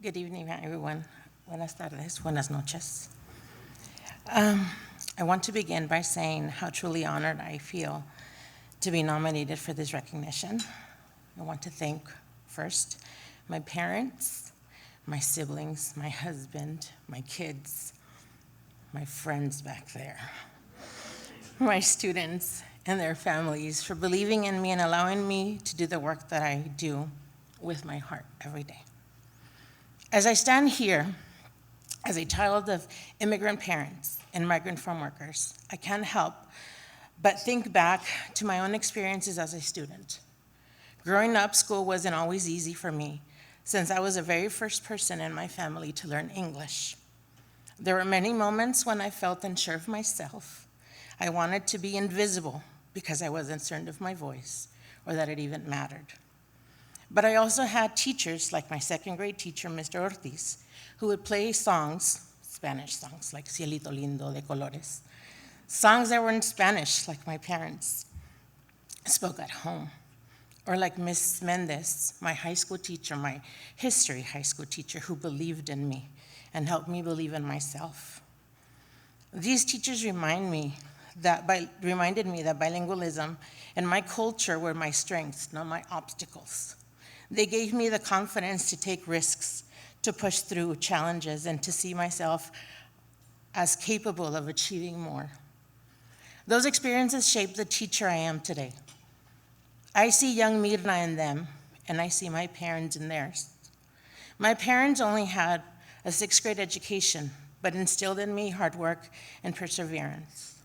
Good evening, everyone. Buenas tardes, buenas noches. I want to begin by saying how truly honored I feel to be nominated for this recognition. I want to thank, first, my parents, my siblings, my husband, my kids, my friends back there, my students and their families for believing in me and allowing me to do the work that I do with my heart every day. As I stand here as a child of immigrant parents and migrant farm workers, I can't help but think back to my own experiences as a student. Growing up, school wasn't always easy for me, since I was the very first person in my family to learn English. There were many moments when I felt unsure of myself. I wanted to be invisible because I wasn't certain of my voice or that it even mattered. But I also had teachers, like my second grade teacher, Mr. Ortiz, who would play songs, Spanish songs, like Cielito Lindo de Colores, songs that were in Spanish, like my parents spoke at home, or like Miss Mendez, my high school teacher, my history high school teacher, who believed in me and helped me believe in myself. These teachers reminded me that bilingualism and my culture were my strengths, not my obstacles. They gave me the confidence to take risks, to push through challenges, and to see myself as capable of achieving more. Those experiences shaped the teacher I am today. I see young Mirna in them, and I see my parents in theirs. My parents only had a sixth grade education, but instilled in me hard work and perseverance.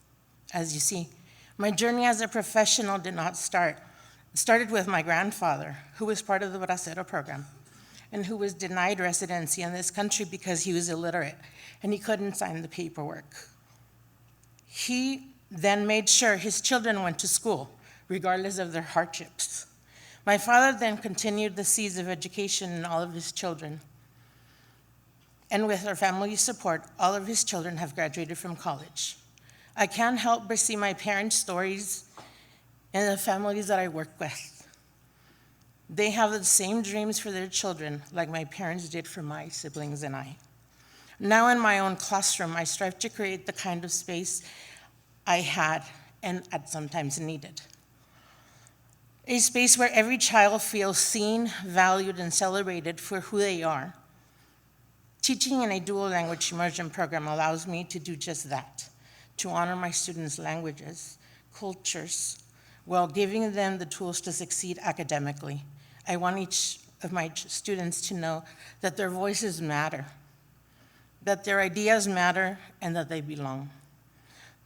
As you see, my journey as a professional did not start. It started with my grandfather, who was part of the Bracero program, and who was denied residency in this country because he was illiterate, and he couldn't sign the paperwork. He then made sure his children went to school, regardless of their hardships. My father then continued the seeds of education in all of his children. And with our family's support, all of his children have graduated from college. I can't help but see my parents' stories and the families that I work with. They have the same dreams for their children like my parents did for my siblings and I. Now in my own classroom, I strive to create the kind of space I had and at sometimes needed. A space where every child feels seen, valued, and celebrated for who they are. Teaching in a dual language immersion program allows me to do just that, to honor my students' languages, cultures, while giving them the tools to succeed academically. I want each of my students to know that their voices matter, that their ideas matter, and that they belong.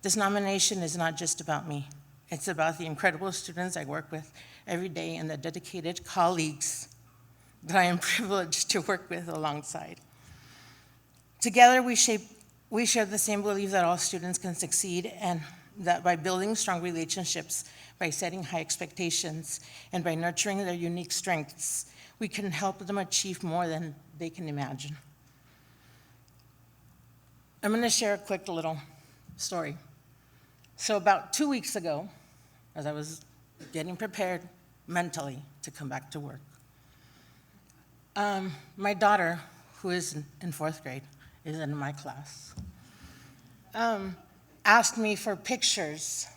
This nomination is not just about me. It's about the incredible students I work with every day and the dedicated colleagues that I am privileged to work with alongside. Together, we share the same belief that all students can succeed, and that by building strong relationships, by setting high expectations, and by nurturing their unique strengths, we can help them achieve more than they can imagine. I'm going to share a quick little story. So about 2 weeks ago, as I was getting prepared mentally to come back to work, my daughter, who is in fourth grade, is in my class, asked me for pictures,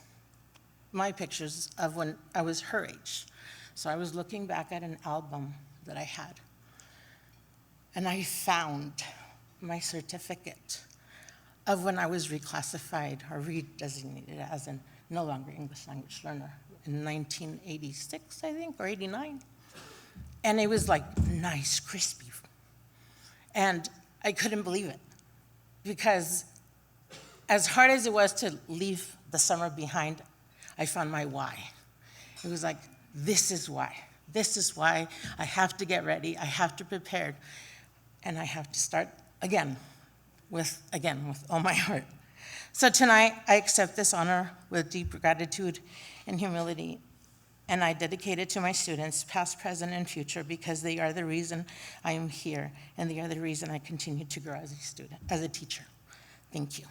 my pictures of when I was her age. So I was looking back at an album that I had, and I found my certificate of when I was reclassified or redesignated as a no longer English language learner in 1986, I think, or 89. And it was like nice, crispy. And I couldn't believe it, because as hard as it was to leave the summer behind, I found my why. It was like, this is why. This is why I have to get ready, I have to prepare, and I have to start again with all my heart. So tonight, I accept this honor with deep gratitude and humility, and I dedicate it to my students, past, present, and future, because they are the reason I am here, and they are the reason I continue to grow as a student, as a teacher. Thank you.